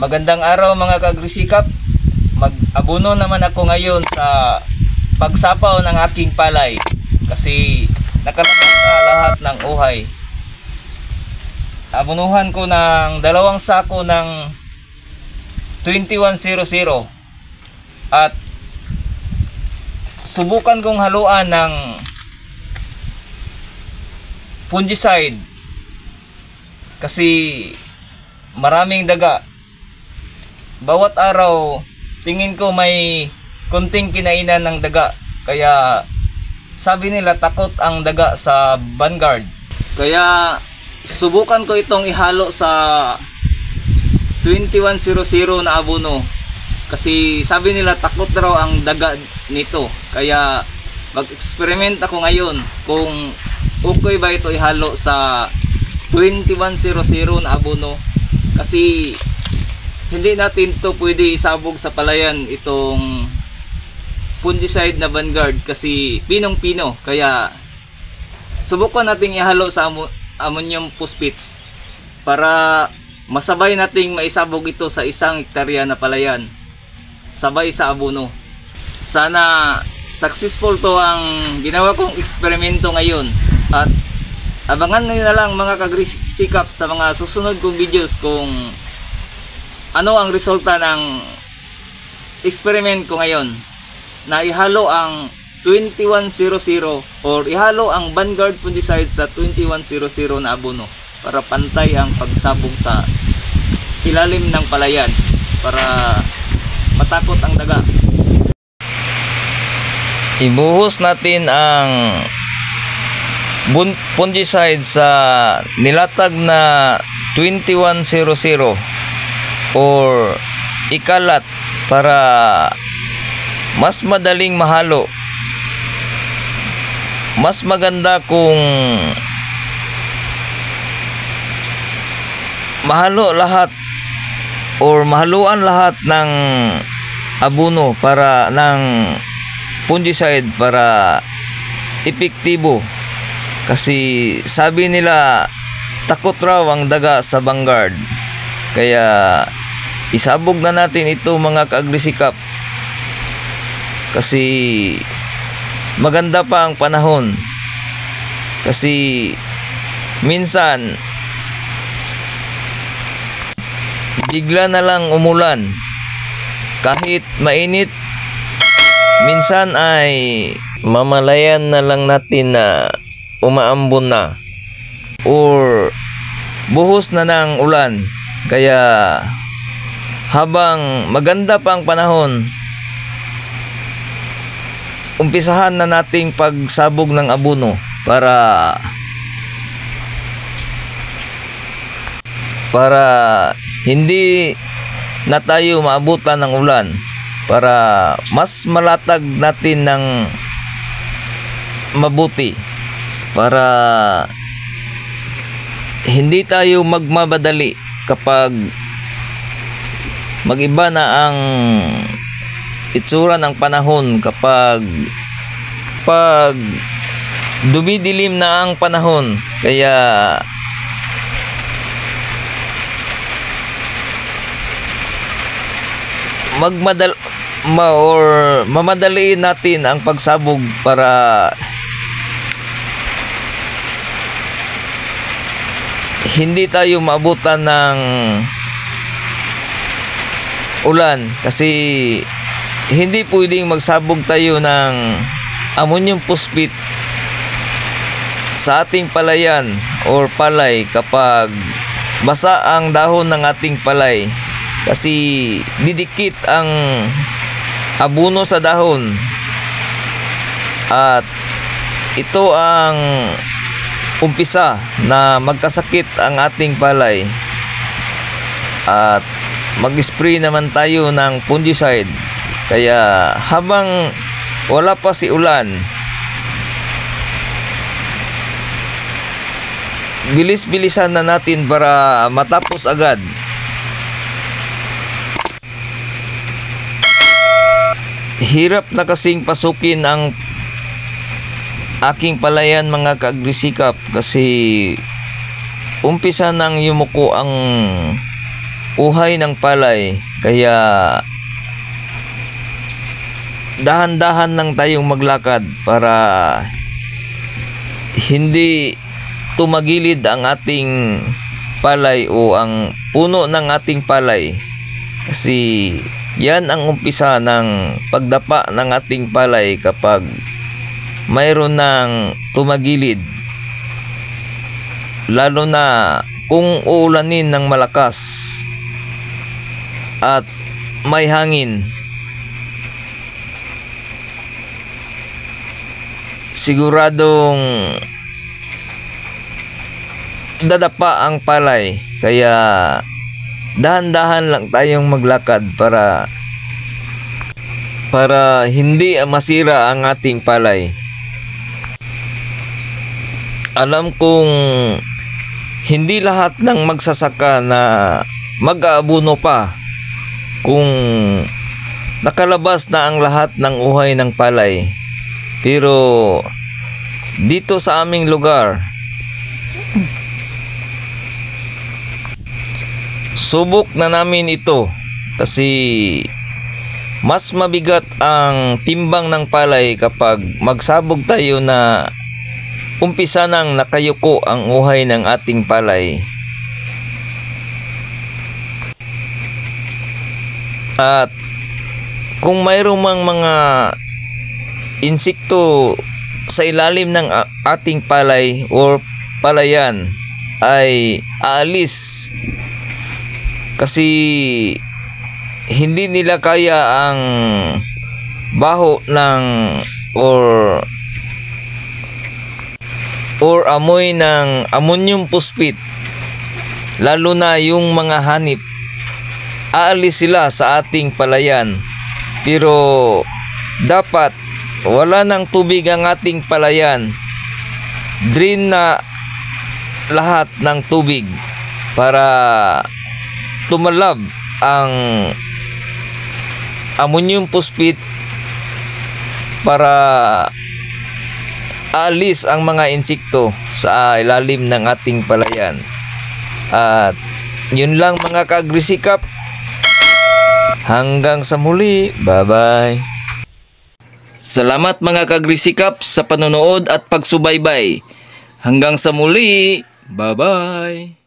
Magandang araw mga kaagrisikap. Mag-abono naman ako ngayon sa pagsapaw ng aking palay kasi nakalabas na lahat ng uhay. Abonuhan ko ng 2 sako ng 2100 at subukan kong haluan ng fungicide kasi maraming daga. Bawat araw tingin ko may konting kinainan ng daga, kaya sabi nila takot ang daga sa Vanguard. Kaya subukan ko itong ihalo sa 2100 na abono kasi sabi nila takot raw ang daga nito. Kaya mag-experiment ako ngayon kung okay ba ito ihalo sa 2100 na abono, kasi hindi natin to pwede isabog sa palayan itong fungicide na Vanguard kasi pinong-pino. Kaya subukan natin ihalo sa ammonium phosphate para masabay nating maisabog ito sa 1 hektarya na palayan sabay sa abono. Sana successful to ang ginawa kong eksperimento ngayon, at abangan nyo na lang mga kaagrisikap sa mga susunod kong videos kung ano ang resulta ng experiment ko ngayon na ihalo ang 2100 or ihalo ang Vanguard fungicide sa 2100 na abono para pantay ang pagsabog sa ilalim ng palayan para matakot ang daga. Ibuhos natin ang fungicide sa nilatag na 2100 or ikalat para mas madaling mahalo. Mas maganda kung mahalo lahat or mahaluan lahat ng abono para ng fungicide para epektibo, kasi sabi nila takot raw ang daga sa Vanguard. Kaya isabog na natin ito mga kaagrisikap kasi maganda pa ang panahon. Kasi minsan bigla na lang umulan, kahit mainit minsan ay mamalayan na lang natin na umaambon na or buhos na ng ulan. Kaya habang maganda pa ang panahon, umpisahan na nating pagsabog ng abono para hindi na tayo maabutan ng ulan, para mas malatag natin ng mabuti, para hindi tayo magmamadali kapag magiba na ang itsura ng panahon, kapag dumidilim na ang panahon. Kaya mamadaliin natin ang pagsabog para hindi tayo maabutan ng ulan, kasi hindi pwedeng magsabog tayo ng ammonium phosphate sa ating palayan or palay kapag basa ang dahon ng ating palay, kasi didikit ang abono sa dahon at ito ang umpisa na magkasakit ang ating palay. At mag-spray naman tayo ng fungicide. Kaya habang wala pa si ulan, bilis-bilisan na natin para matapos agad. Hirap na kasing pasukin ang aking palayan mga kaagrisikap, kasi umpisa nang yumuko ang uhay ng palay. Kaya dahan-dahan lang tayong maglakad para hindi tumagilid ang ating palay o ang puno ng ating palay. Kasi yan ang umpisa ng pagdapa ng ating palay kapag mayroon ng tumagilid. Lalo na kung uulanin ng malakas at may hangin. Siguradong dadapa ang palay. Kaya dahan-dahan lang tayong maglakad para hindi masira ang ating palay. Alam kong hindi lahat ng magsasaka na mag-aabuno pa kung nakalabas na ang lahat ng uhay ng palay. Pero dito sa aming lugar, subok na namin ito kasi mas mabigat ang timbang ng palay kapag magsabog tayo na umpisa nang nakayuko ang uhay ng ating palay. At kung mayroong mga insekto sa ilalim ng ating palay or palayan ay aalis kasi hindi nila kaya ang baho ng or amoy ng ammonium phosphate, lalo na yung mga hanip. Aalis sila sa ating palayan. Pero dapat wala ng tubig ang ating palayan. Drain na lahat ng tubig para tumalab ang ammonium phosphate, para aalis ang mga insekto sa ilalim ng ating palayan. At yun lang mga ka-agrisikap. Hanggang sa muli. Bye-bye. Salamat mga ka-agrisikap sa panonood at pagsubaybay. Hanggang sa muli. Bye-bye.